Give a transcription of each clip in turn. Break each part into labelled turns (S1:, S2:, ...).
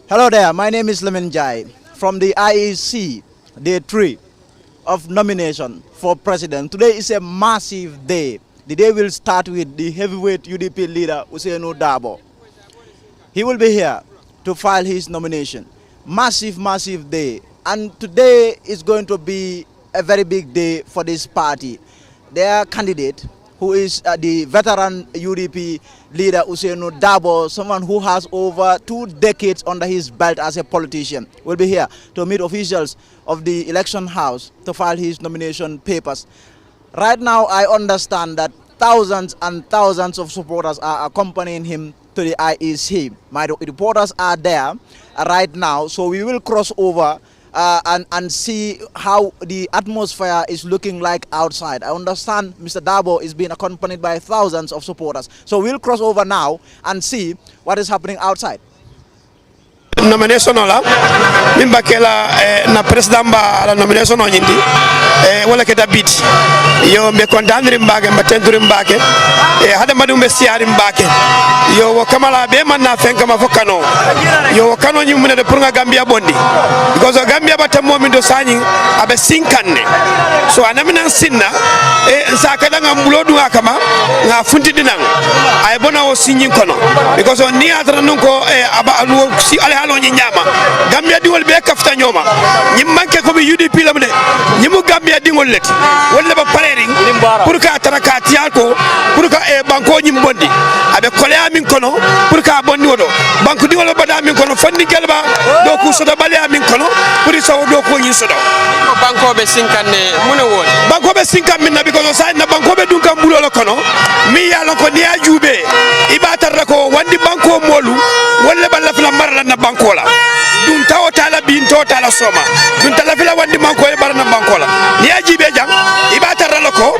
S1: Hello there, my name is Lemon Jai from the IEC, day 3 of nomination for president. Today is a massive day. The day will start with the heavyweight UDP leader, Ousainou Darboe. He will be here to file his nomination. Massive, massive day. And today is going to be a very big day for this party. Their candidate, who is the veteran UDP leader Ousainou Darboe, someone who has over 2 decades under his belt as a politician, will be here to meet officials of the election house to file his nomination papers. Right now, I understand that thousands and thousands of supporters are accompanying him to the IEC. My reporters are there right now, so we will cross over and see how the atmosphere is looking like outside. I understand Mr. Darboe is being accompanied by thousands of supporters. So we'll cross over now and see what is happening outside.
S2: Nomination la mimba kela na president ba la nomination o nyindi wala ke dabit yo be kontandri mbake mbatendri mbake hada madu be siari mbake yo kamala be man na fenka ma fokano yo kano nyi munede pour nga Gambia bondi because Gambia bata momindo sanyi abe sinkanne so anamina sinna sa kada nga mulodu akama nga funti dinang ay bona o sinyin kono because ni atra nunko aba alu si ale halo nyama Gambia dingol be kafta nyoma nyim manke ko bi UDP lamde nyimu Gambia dingol let wala ba parering pour ka taraka tiako pour ka banko nyim bondi abe kole amin kono pour ka bondi wodo banko dingol bada amin kono fandi gelba do ku sodo bale amin kono pour so do ko nyi sodo banko be sinkane mune won banko be sinkan minna because sa na banko be dunka mbulo kono mi yalla ko ni ajube ibata rako wandi banko molu wala ba la fla marla na banko la dun tawo tala bin to tala soma dun tala fila wandi banko e barna banko la ni ajibe jang ibata rako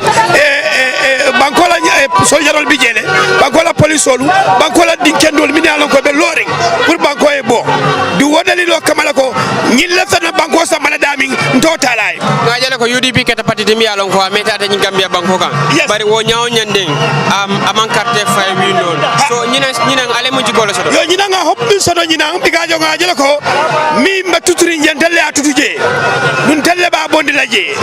S2: banko la sojarol bi jele banko la police olu banko la dinkendol mi alon ko be loring pour banko e bo du wodali lo kamala ko ñi lefta na banko sa mala dami to tala nga jele ko UDP keta patiti mi alon ko ameta de ñi Gambia banko kan bari wo nyaaw ñande aman carte fay wi non so ñina ale mu jigolo sodo yo ñina nga hoppi sodo ñina biga jo nga jele ko mi mba tuturi ñentelle a tutuje dun telle ba bondi laje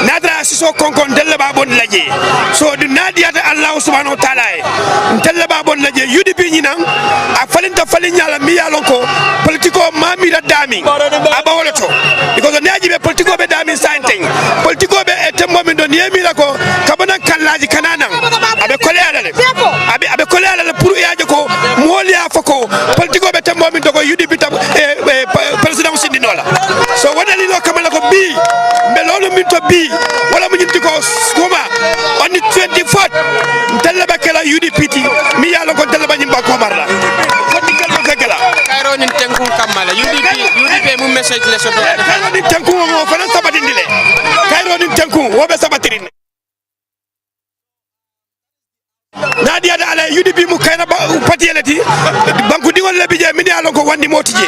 S2: nadra siso konkon telle ba bondi laje so du nadiyata Allah subhanahu wa ta'ala telle ba bondi laje UDP ñina a falinta falinyala mi yalon ko politiko mami da dami aba woloto because neaji be politiko be dami sainteng politiko be etemmo min don yemi la ko kabana kallaji kananan abe kole alale abe kole alale pour yaaje ko moli afako politiko be temmo min dogo UDP tam president sindinola so wadali lo kamala ko bi be lolu min to bi wala mu nyinti ko kuma on the 24th telle ba kala UDP ti mi yalo ko telle ba nyimba ko marla ko digal ko gala kayro nin tenku kamala UDP mu message le so do kayro nin tenku mo fa nan sabatindile kayro nin tenku wo be sabatirin Nadia da ala UDP mu kayna pati elati banku dingol le bije mini alon ko wandi motije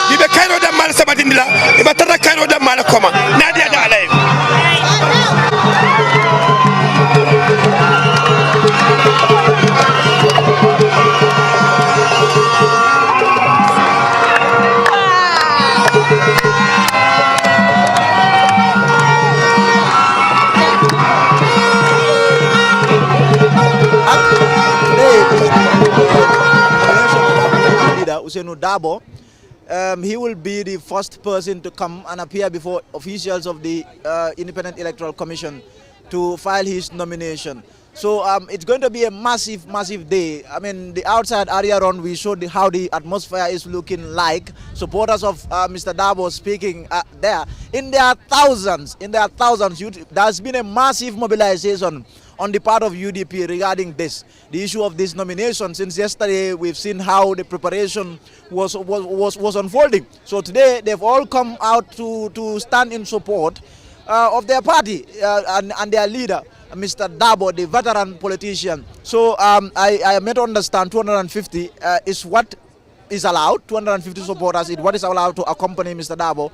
S2: dibe kayro da mal sabatindila iba tara kayro da mal koma Nadia da ala
S1: Ousainou Darboe. He will be the first person to come and appear before officials of the Independent Electoral Commission to file his nomination. So it's going to be a massive, massive day. I mean, the outside area around, we showed how the atmosphere is looking like. Supporters of Mr. Darboe speaking there. In their thousands, there's been a massive mobilization on the part of UDP regarding this, the issue of this nomination. Since yesterday, we've seen how the preparation was unfolding. So today, they've all come out to stand in support of their party and their leader, Mr. Darboe, the veteran politician. So I am made to understand 250 is what is allowed, 250 supporters is what is allowed to accompany Mr. Darboe,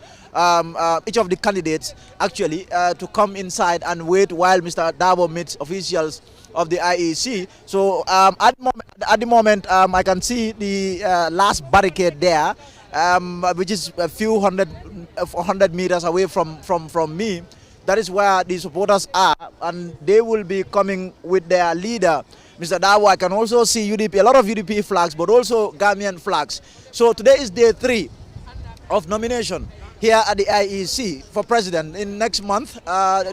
S1: each of the candidates actually, to come inside and wait while Mr. Darboe meets officials of the IEC. So at the moment, I can see the last barricade there, which is a few hundred meters away from me. That is where the supporters are, and they will be coming with their leader, Mr. Darboe. I can also see UDP, a lot of UDP flags, but also Gambian flags. So today is day 3 of nomination here at the IEC for president. In next month,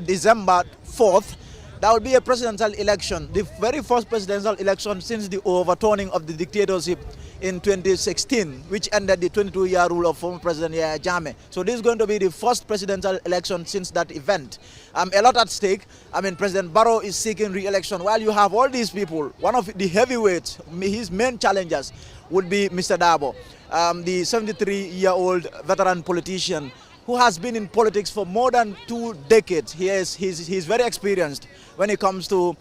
S1: December 4th, there will be a presidential election, the very first presidential election since the overturning of the dictatorship in 2016, which ended the 22-year rule of former President Yahya Jammeh. So this is going to be the first presidential election since that event. A lot at stake. I mean, President Barrow is seeking re-election. While you have all these people, one of the heavyweights, his main challengers would be Mr. Darboe, the 73-year-old veteran politician who has been in politics for more than 2 decades. He's very experienced when it comes to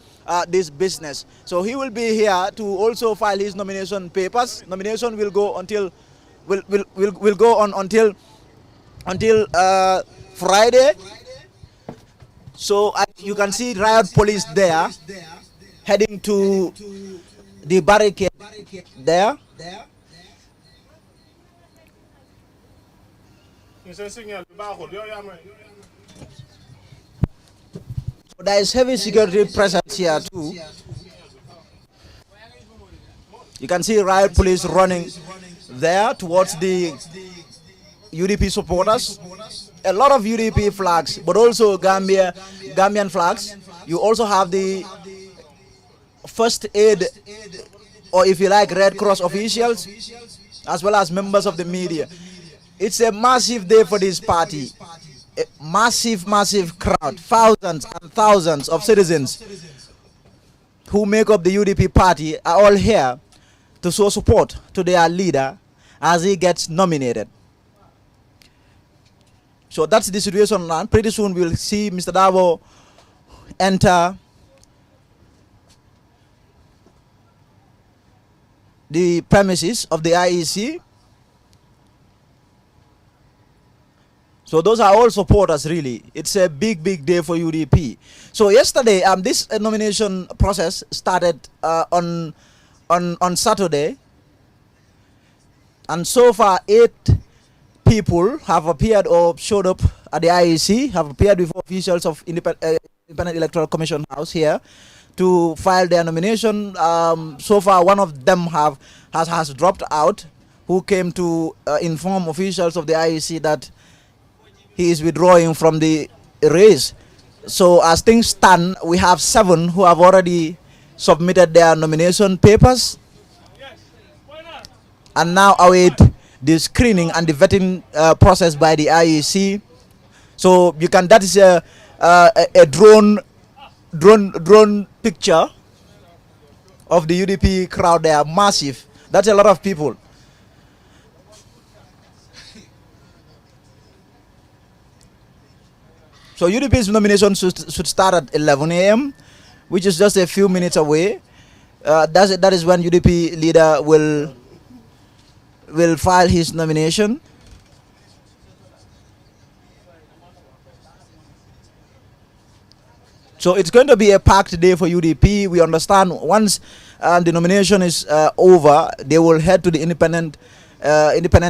S1: this business. So he will be here to also file his nomination papers. Nomination will go until will go on until Friday. So you can see riot police there heading to the barricade there. There is heavy security presence here too. You can see riot police running there towards the UDP supporters. A lot of UDP flags, but also Gambian flags. You also have the first aid, or if you like, Red Cross officials, as well as members of the media. It's a massive day for this party. A massive crowd, thousands and thousands of citizens who make up the UDP party are all here to show support to their leader as he gets nominated. So that's the situation now. Pretty soon we'll see Mr. Darboe enter the premises of the IEC. So those are all supporters, really. It's a big day for UDP. So yesterday, this nomination process started on Saturday, and so far 8 people have appeared or showed up at the IEC, have appeared before officials of Independent Electoral Commission House here to file their nomination. So far, one of them has dropped out, who came to inform officials of the IEC that he is withdrawing from the race. So as things stand, we have 7 who have already submitted their nomination papers and now await the screening and the vetting process by the IEC. So you can, that is a drone picture of the UDP crowd. They are massive. That's a lot of people. So UDP's nomination should start at 11 a.m., which is just a few minutes away. That is when UDP leader will file his nomination. So it's going to be a packed day for UDP. We understand once the nomination is over, they will head to the Independent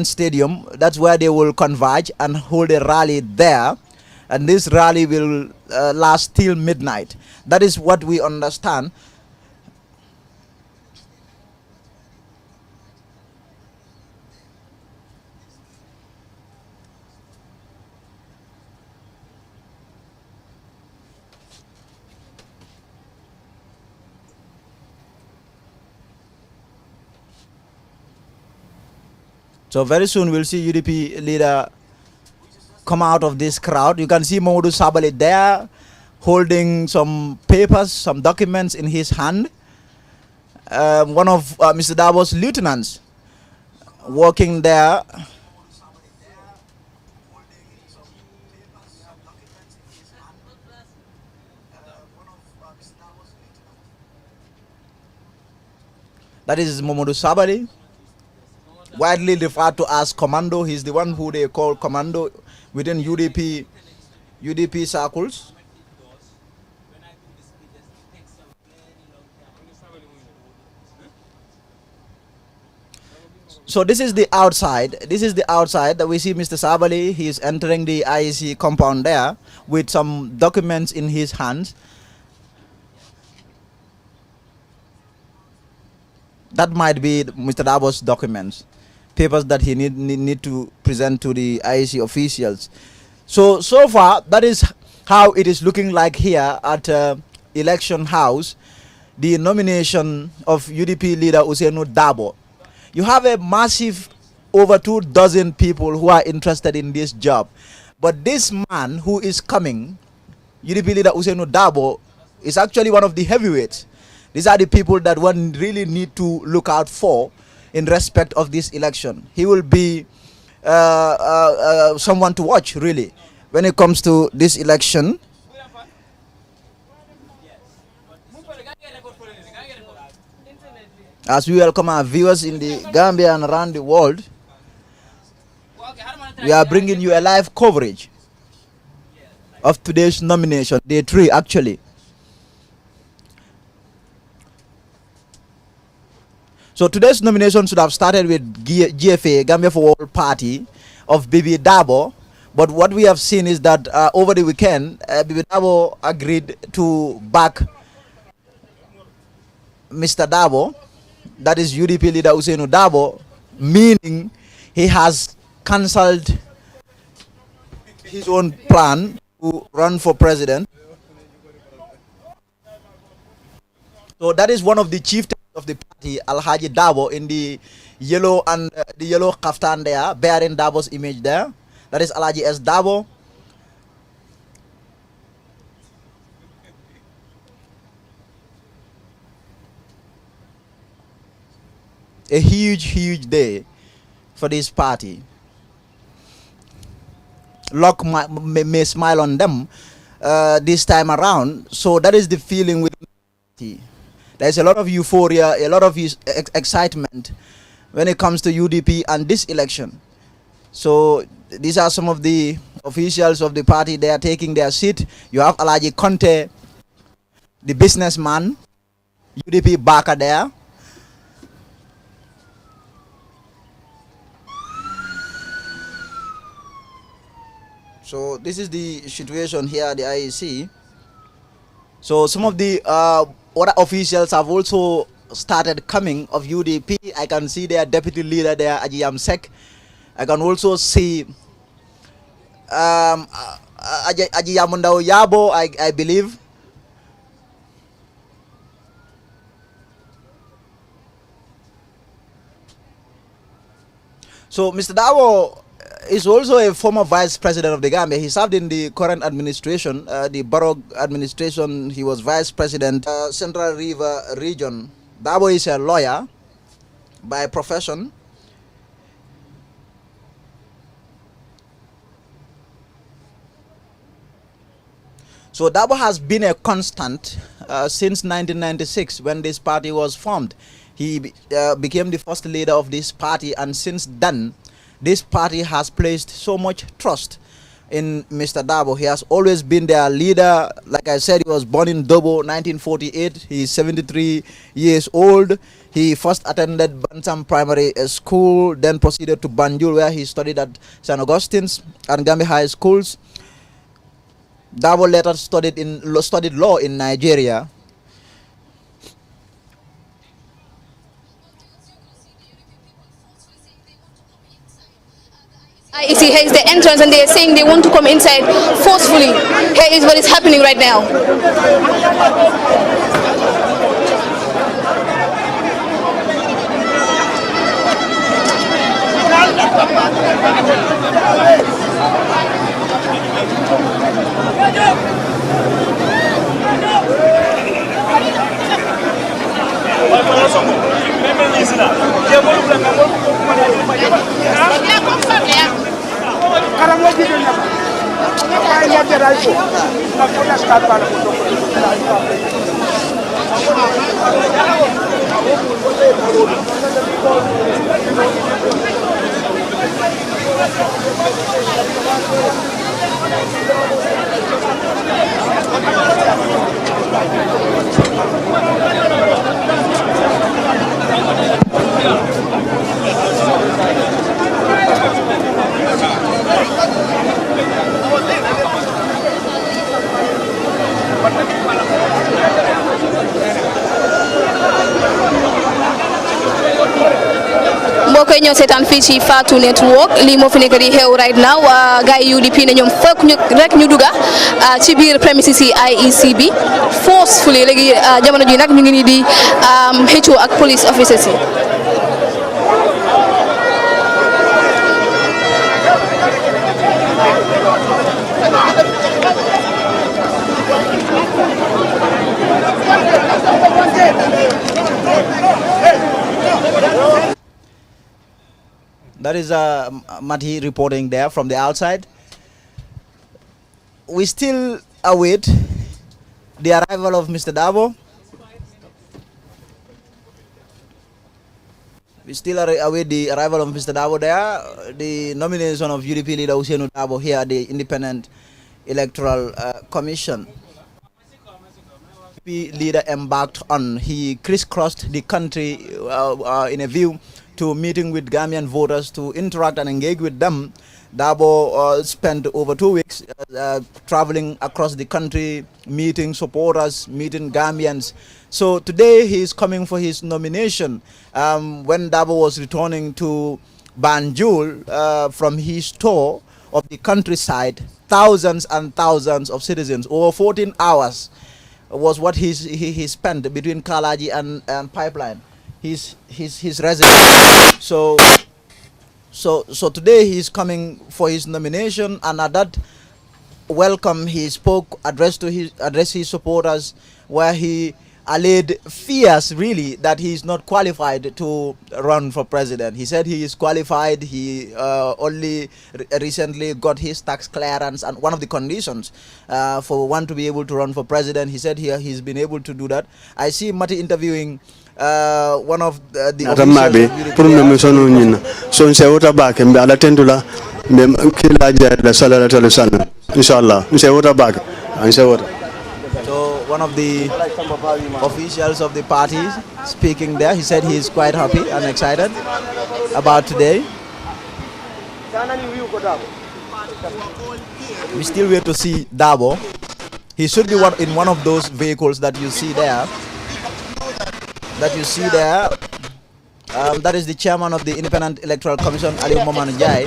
S1: Stadium. That's where they will converge and hold a rally there. And this rally will last till midnight. That is what we understand. So very soon we'll see UDP leader come out of this crowd. You can see Ousainou Darboe there holding some papers, some documents in his hand. One of Mr. Darboe's lieutenants working there. That is Ousainou Darboe. widely referred to as Commando. He's the one who they call Commando within UDP circles. So this is the outside. This is the outside that we see Mr. Sabali. He is entering the IEC compound there with some documents in his hands. That might be Mr. Darboe's documents, papers that he need to present to the IEC officials. So far, that is how it is looking like here at Election House, the nomination of UDP leader Ousainou Darboe. You have a massive over 24 people who are interested in this job. But this man who is coming, UDP leader Ousainou Darboe, is actually one of the heavyweights. These are the people that one really need to look out for in respect of this election. He will be someone to watch, really, when it comes to this election. As we welcome our viewers in the Gambia and around the world, we are bringing you a live coverage of today's nomination, day 3 actually. So today's nomination should have started with GFA, Gambia for All Party, of Bibi Darboe. But what we have seen is that over the weekend, Bibi Darboe agreed to back Mr. Darboe. That is UDP leader Ousainou Darboe, meaning he has cancelled his own plan to run for president. So that is one of the chieftains of the party, Alhaji Darboe, in the yellow and the yellow kaftan there, bearing Darboe's image there. That is Alhaji S. Darboe. A huge day for this party. Luck may smile on them this time around. So that is the feeling with the party. There's a lot of euphoria, a lot of excitement when it comes to UDP and this election. So these are some of the officials of the party. They are taking their seat. You have Alhaji Conte, the businessman, UDP backer there. So this is the situation here at the IEC. So some of the other officials have also started coming of UDP. I can see their deputy leader there, Aji Yamsek. I can also see Aji Yamundao Yabo, I believe. So Mr. Darboe is also a former vice president of the Gambia. He served in the current administration, the Borough administration. He was vice president, Central River region. Darboe is a lawyer by profession. So Darboe has been a constant since 1996 when this party was formed. He became the first leader of this party, and since then, this party has placed so much trust in Mr. Darboe. He has always been their leader. Like I said, he was born in Dobo, 1948. He is 73 years old. He first attended Bantam Primary School, then proceeded to Banjul, where he studied at St. Augustine's and Gambia High Schools. Darboe later studied law in Nigeria.
S3: IEC, here is the entrance, and they are saying they want to come inside forcefully. Here is what is happening right now. mbokk yi ñoo seetaan fii ci Fatou Network lii moo fi nekk di xew right now gars yi UDP ne ñoom fekk ñu rek ñu dugga ci biir premises yi IEC bi forcefully léegi jamono ji nag ñu ngi nii di xëccoo ak police officers yi.
S1: That is Mati reporting there from the outside. We still await the arrival of Mr. Darboe. We still await the arrival of Mr. Darboe there. The nomination of UDP leader Ousainou Darboe here at the Independent Electoral Commission. UDP leader embarked on. He crisscrossed the country in a view to meeting with Gambian voters to interact and engage with them. Darboe spent over 2 weeks traveling across the country, meeting supporters, meeting Gambians. So today he is coming for his nomination. When Darboe was returning to Banjul from his tour of the countryside, thousands and thousands of citizens, over 14 hours was what he spent between Kalaji and Pipeline. His residence. So today he's coming for his nomination, and at that welcome he spoke, addressed his supporters, where he allayed fears really that he is not qualified to run for president. He said he is qualified. He only recently got his tax clearance, and one of the conditions for one to be able to run for president, he said here he's been able to do that. I see Mati interviewing one of the officials. So one of the officials of the party speaking there, he said he is quite happy and excited about today. We still wait to see Darboe. He should be in one of those vehicles that you see there. That is the chairman of the Independent Electoral Commission, Ali Moman Jai.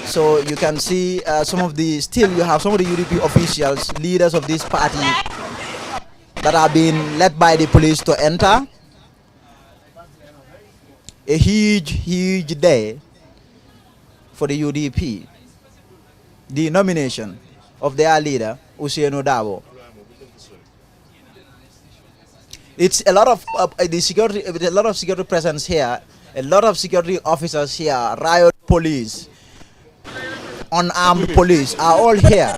S1: So you can see you have some of the UDP officials, leaders of this party that are being led by the police to enter. A huge day for the UDP. The nomination of their leader, Ousainou Darboe. It's a lot of security presence here, a lot of security officers here, riot police, unarmed police are all here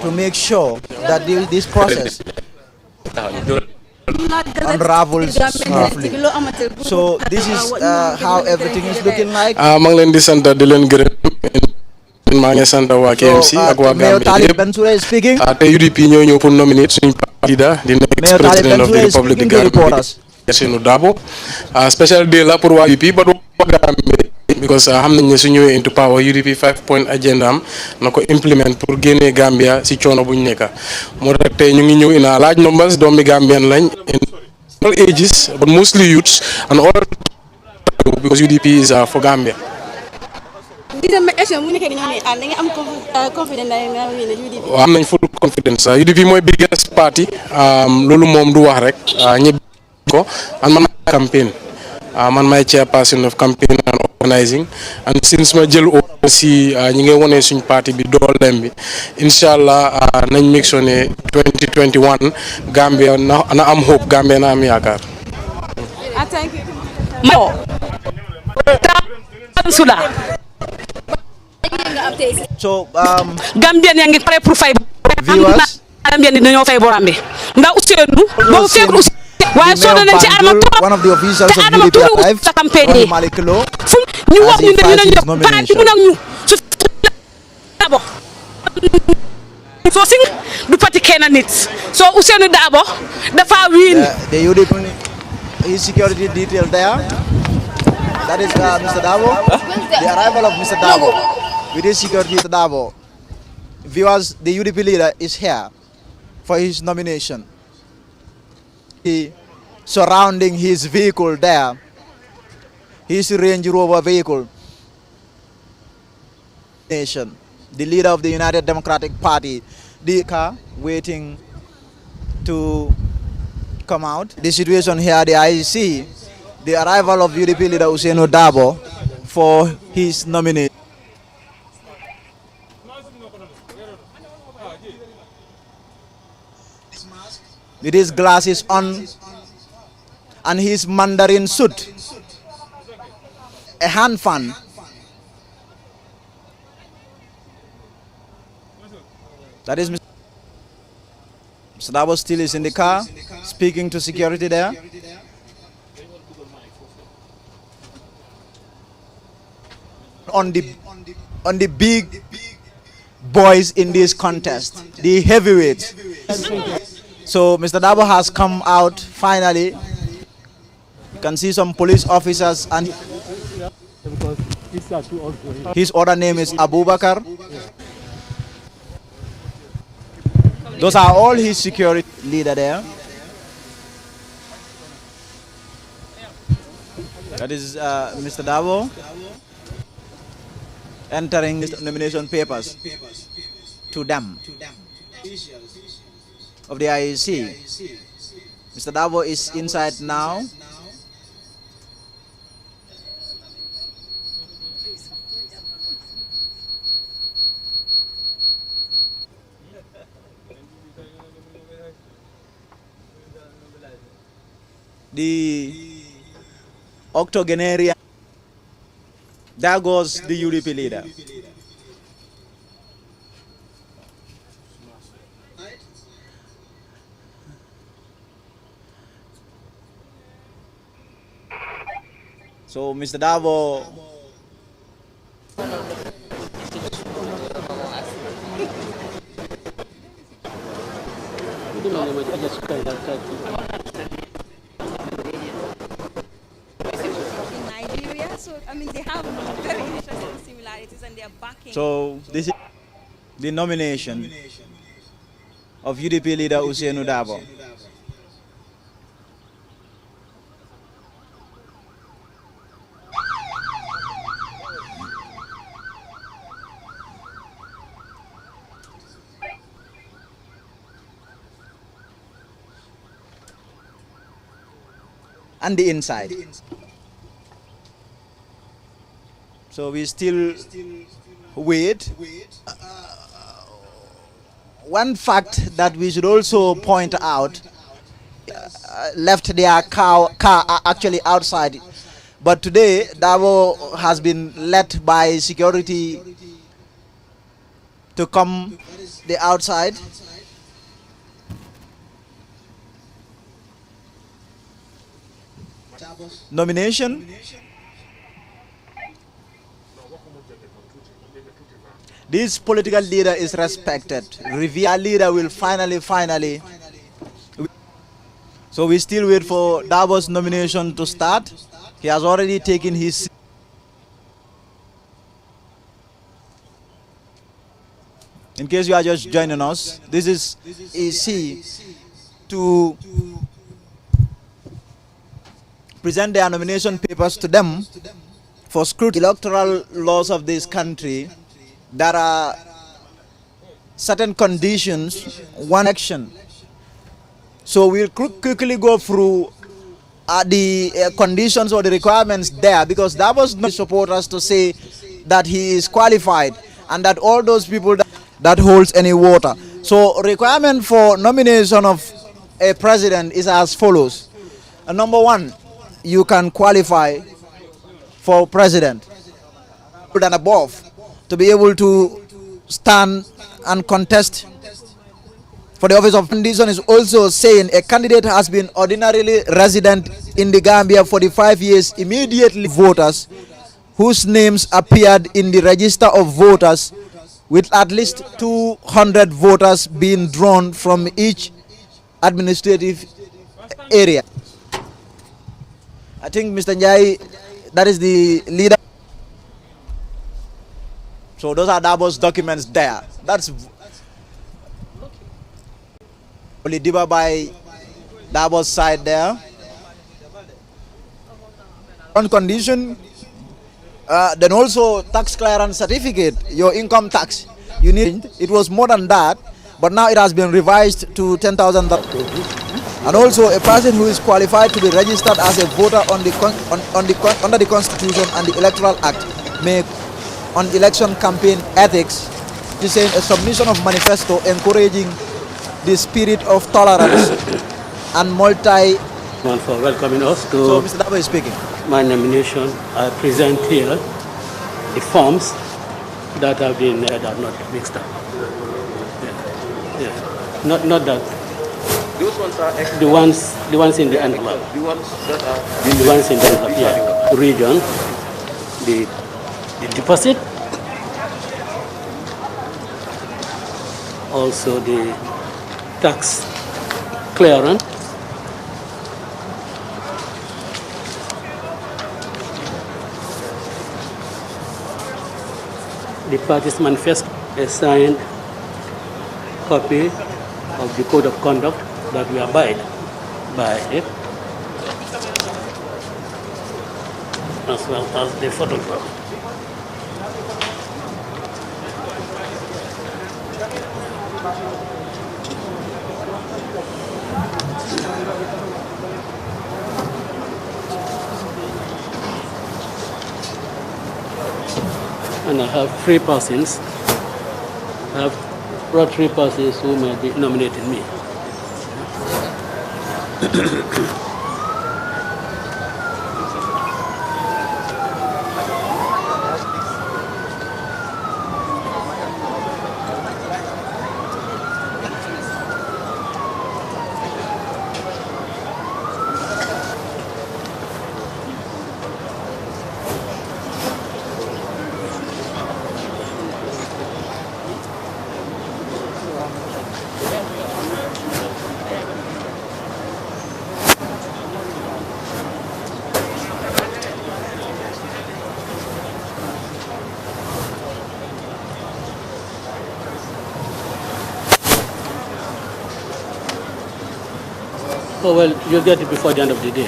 S1: to make sure that this process unravels smoothly. So this is how everything is looking like. Mayor Talib Bensouda is speaking.
S2: UDP ñoo pour nominate suñu leader the next president of the Republic of Gambia, Ousainou Darboe. Special day la pour waa UDP but because xam nañ ne su ñëwee into power UDP 5-point agenda am na ko implement pour génnee Gambia si coono buñ nekka moo tax tey ñu ngi ñëw in a large numbers doomi Gambian lañ in all ages but mostly youths and all because UDP is for Gambia. am nañ full confidence UDP mooy biggest party loolu moom du wax rek ñëpp ko man campaign man may chairperson of campaign and organizing and since ma jël aussi ñi ngay wone suñ parti bi dooleem bi inshallah nañ make sure ne 2021 Gambia na am hope Gambia na am yaakaar.
S4: Suda
S1: So,
S4: Gambian yang ngi pare pour fay
S1: viewers,
S4: Gambian dañoo fay borom bi ndax Ousainou bo fekk waaye soo nañ ci Adama Touré
S1: one of the officials of
S4: Adama
S1: UDP
S4: Touré
S1: arrived,
S4: sa campagne
S1: Malick Lo,
S4: fu ñu wax ñu ne ñu para ci mu nak ñu su Darboe so sing du pati kenn nit so Ousainou Darboe dafa win
S1: the UDP, his security detail there. That is Mr. Darboe. The arrival of Mr. Darboe with his security. Mr. Darboe. Viewers, the UDP leader is here for his nomination. He surrounding his vehicle there, his Range Rover vehicle. Nation, the leader of the United Democratic Party, the car waiting to come out. The situation here at the IEC, the arrival of UDP leader Ousainou Darboe for his nomination. With his glasses on and his Mandarin suit, a hand fan. That is Mr. Darboe still is in the car, speaking to security there. On the big boys in this contest, the heavyweights. So Mr. Darboe has come out finally. You can see some police officers and his other name is Abubakar. Those are all his security leader there. That is Mr. Darboe entering his nomination papers to them of the IEC. Mr. Darboe is inside now. The octogenarian. There goes the UDP leader. So Mr. Darboe
S5: So, I mean, they have very interesting similarities and they're backing.
S1: So this is the nomination of UDP leader Ousainou Darboe. And the inside. So we still wait. One fact that we should also point out, left their car actually outside. But today, Darboe has been led by security to come the outside. Nomination. This political leader is respected. Our leader will finally. So we still wait for Darboe's nomination to start. He has already taken his seat. In case you are just joining us, this is EC to present their nomination papers to them for scrutiny. Electoral laws of this country, there are certain conditions, one action. So we'll quickly go through the conditions or the requirements there, because that was not supporters to say that he is qualified and that all those people that holds any water. So requirement for nomination of a president is as follows. Number one, you can qualify for president and above. to be able to stand and contest for the office of condition is also saying a candidate has been ordinarily resident in the Gambia for the 5 years immediately voters whose names appeared in the register of voters, with at least 200 voters being drawn from each administrative area. I think Mr. Njai, that is the leader. So those are Darboe's documents there. That's only Diba by Darboe's side there. On condition, then also tax clearance certificate, your income tax. You need it was more than that, but now it has been revised to 10,000. And also a person who is qualified to be registered as a voter under the Constitution and the Electoral Act may, on election campaign ethics, to say a submission of manifesto encouraging the spirit of tolerance and
S6: for welcoming us to.
S1: So Mr. Darboe is speaking.
S6: My nomination. I present here the forms that have been that are not mixed up. Yeah. Not that.
S7: Those ones are
S6: the ones in the envelope.
S7: The ones that are
S6: The ones in the envelope. Yeah. Region. The deposit. Also the tax clearance. The party's manifesto, a signed copy of the code of conduct that we abide by it, as well as the photograph. And I have 3 persons. I have brought 3 persons who may be nominating me. Oh, well, you'll get it before the end of the day.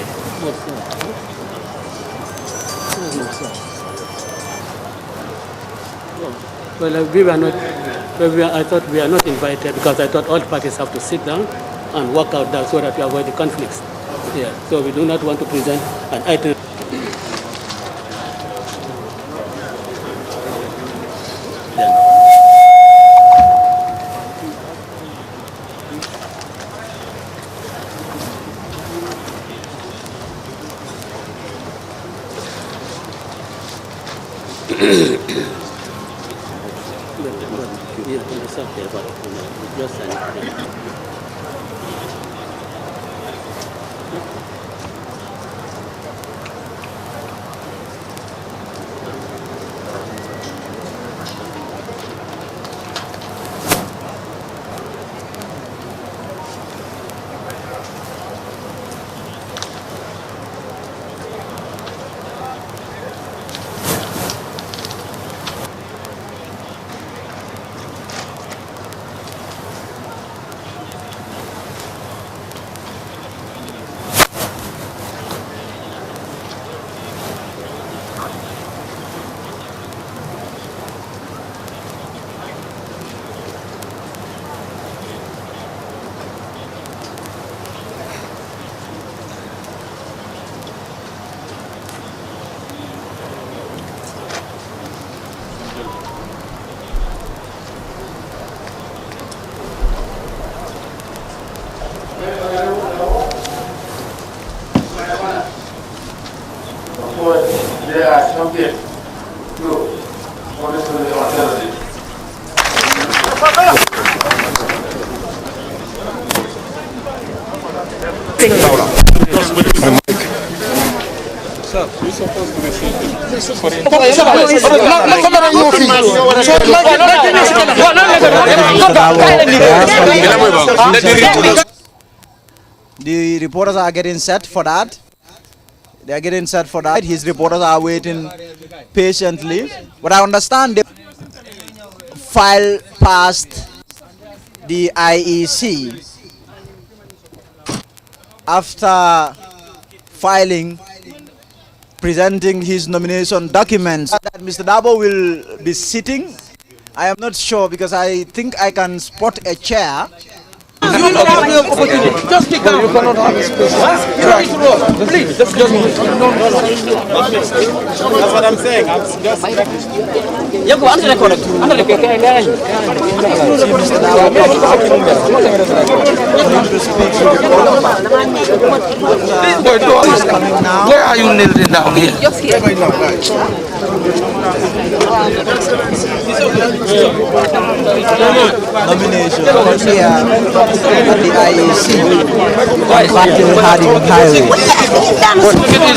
S6: Well, we were not, I thought we are not invited because I thought all parties have to sit down and work out that so that we avoid the conflicts. Yeah, so we do not want to present an item.
S1: The reporters are getting set for that. They are getting set for that. His reporters are waiting patiently. But I understand they file past the IEC. After filing, presenting his nomination documents, that Mr. Darboe will be sitting. I am not sure because I think I can spot a chair.
S8: You don't have the opportunity. Just take down. You cannot have a space. You don't need to roll. Please, just That's
S7: what I'm saying. I'm just
S8: you go under the corner. Under the Where are you kneeling down here?
S3: Just here.
S1: Nomination here at the IEC.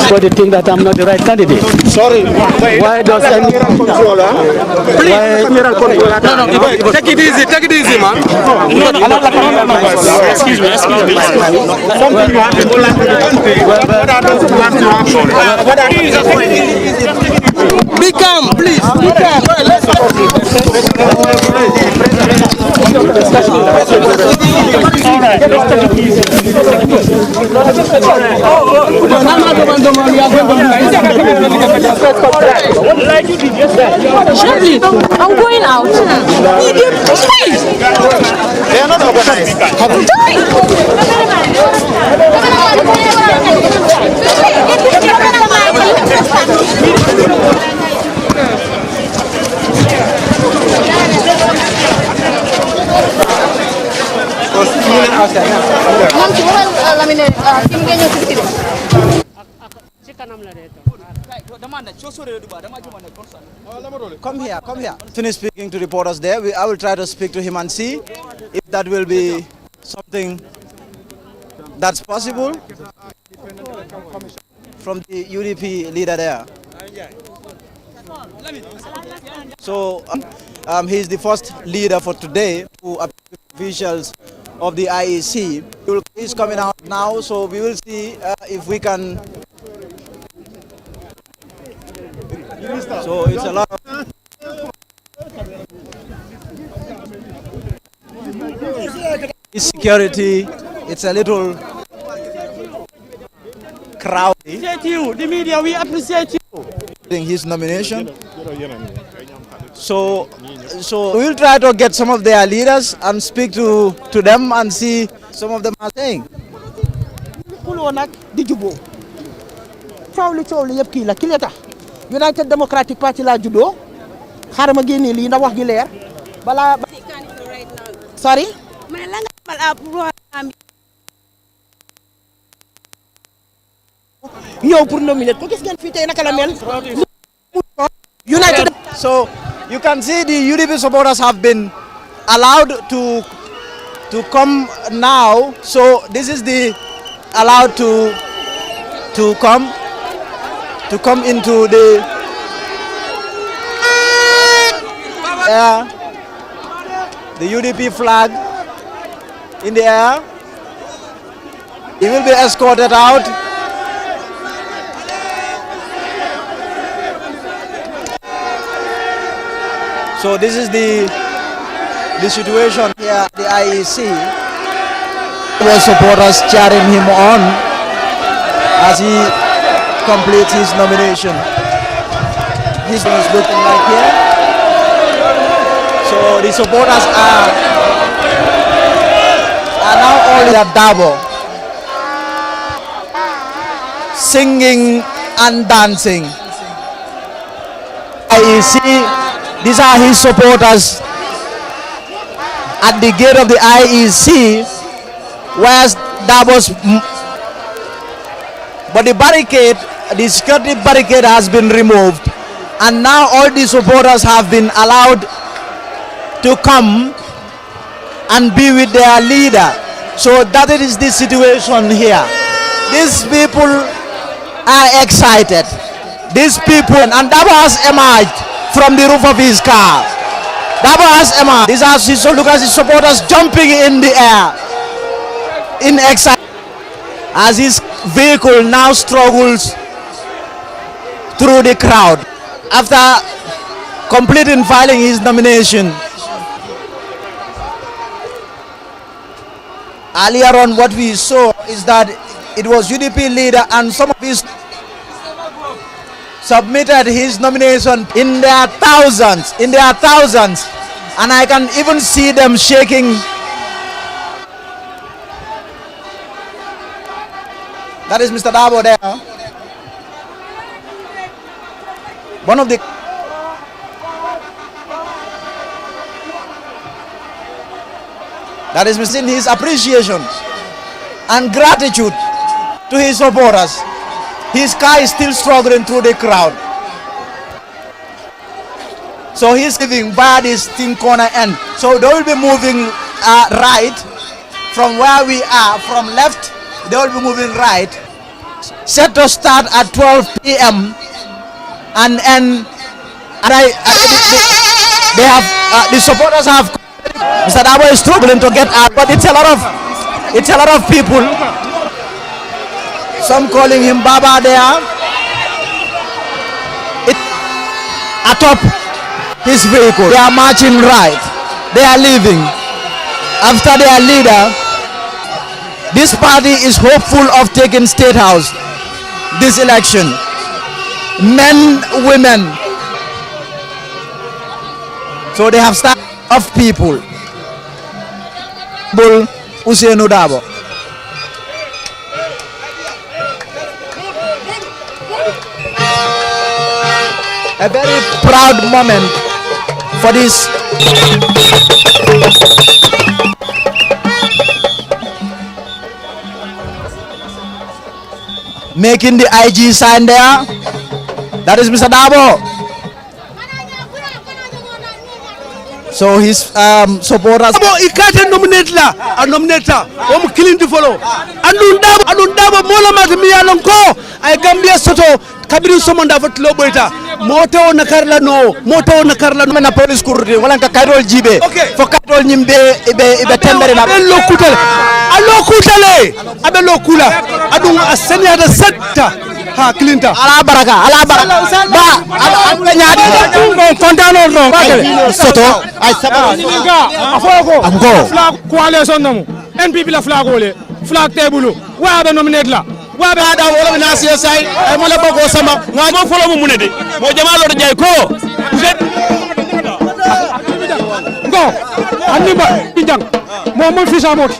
S6: For the thing that I'm not the right candidate.
S2: Sorry.
S6: Why does any
S2: controller? Please, camera controller. No, take it easy, man.
S6: Excuse me.
S8: Be calm, please. Be calm.
S3: Shirley, I'm going out. Please.
S2: They are not organized.
S1: Come here. Finish speaking to reporters there. I will try to speak to him and see if that will be something that's possible from the UDP leader there. So he's the first leader for today to appear to officials of the IEC. He's coming out now, so we will see if we can. So it's a lot of security. It's a little crowded.
S8: Appreciate you, the media. We appreciate you.
S1: His nomination. So we'll try to get some of their leaders and speak to them and see some of them are saying.
S8: United Democratic Party la judo. Xarama génné li ndax wax gi leer. Bala Sorry? Ñew pour nominer ko gis ngeen fi tay naka la mel. United.
S1: So you can see the UDP supporters have been allowed to come now. So this is the allowed to come into the air. The UDP flag in the air. He will be escorted out. So this is the situation here at the IEC. The supporters cheering him on as he completes his nomination. His name is looking like here. So the supporters are now all at Darboe, singing and dancing. IEC. These are his supporters at the gate of the IEC, where's Darboe's. But the barricade, the security barricade has been removed, and now all the supporters have been allowed to come and be with their leader. So that is the situation here. These people are excited. These people, and Darboe has emerged from the roof of his car. Darboe has emerged. These are his, look at his supporters jumping in the air in excitement as his vehicle now struggles through the crowd after completing filing his nomination. Earlier on, what we saw is that it was UDP leader and some of his submitted his nomination in their thousands, and I can even see them shaking. That is Mr. Darboe there. One of the that is missing his appreciation and gratitude to his supporters. His car is still struggling through the crowd. So he's leaving by this thin corner end. So they will be moving right from where we are, from left, they will be moving right. Set to start at 12 p.m. and they have the supporters have. Mr. Darboe is struggling to get out, but it's a lot of people. Some calling him Baba there. Atop his vehicle. They are marching right. They are leaving. After their leader, this party is hopeful of taking State House this election. Men, women. So they have started of people. Ousainou Darboe. A very proud moment for this making the IG sign there. That is Mr. Darboe. So his supporters.
S2: He can't nominate la, a nominator. Killing to follow. Adun Darboe mola matimiya ko. I Gambia soto kabiru somonda fot loboita. Moto nakarla no.
S1: Na police kurudi wala ka kairol jibe. Fo kairol nyimbe ibe tembere na.
S2: Allo kutale. Abe lo kula. Adun asenya da setta. Ha Clinton.
S1: Ala baraka. Ba nyadi.
S2: Kontano no.
S1: Soto.
S2: Ay sabara. Afoko.
S1: Ango.
S2: Flag coalition namu. NPP la flag ole. Flag table. Wa be nominate la. Wa be ada wala na CSI. Ay mala boko sama. Nga mo follow mo munede. Mo jama lo jay ko. Go. Anima bijang. Mo fisa mot.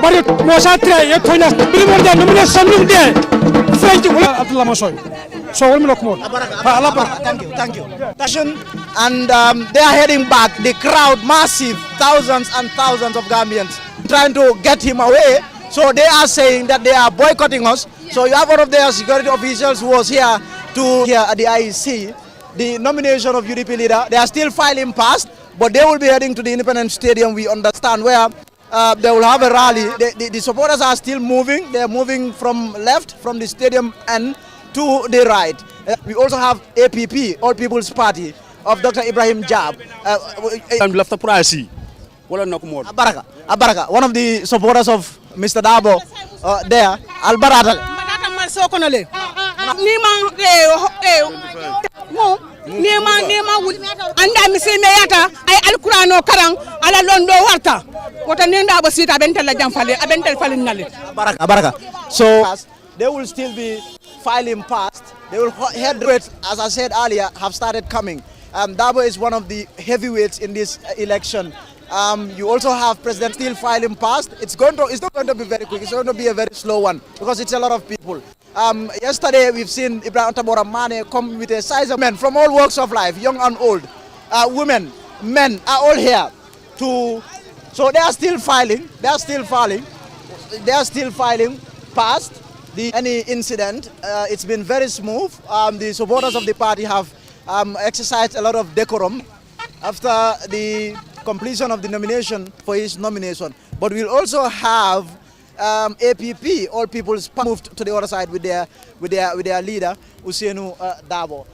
S2: Bari mo sa tray e toina. Bili mo jam nomination num de. French wala Abdullah Masoy. So we'll look more.
S1: Thank you. And they are heading back. The crowd, massive, thousands and thousands of Gambians trying to get him away. So they are saying that they are boycotting us. So you have one of their security officials who was here at the IEC, the nomination of UDP leader. They are still filing past, but they will be heading to the Independence Stadium, we understand, where they will have a rally. The supporters are still moving. They are moving from left, from the stadium end to the right. We also have APP, All People's Party, of Dr. Ibrahim Jab. Abaraka, one of the supporters of Mr. Darboe there, Albaratale.
S4: Anda miseme yata ay alqur'ano karang ala londo warta wota nenda bo sita bentel la jamfale abentel falin nale
S1: baraka. So they will still be filing past. They will head rates, as I said earlier, have started coming. Darboe is one of the heavyweights in this election. You also have President still filing past. It's not going to be very quick. It's going to be a very slow one because it's a lot of people. Yesterday we've seen Ibrahim Tabora Mane come with a size of men from all walks of life, young and old. Women, men are all here so they are still filing. They are still filing past any incident. It's been very smooth. The supporters of the party have exercised a lot of decorum after the completion of the nomination for his nomination. But we'll also have APP, All People's Party, moved to the other side with their leader Ousainou Darboe.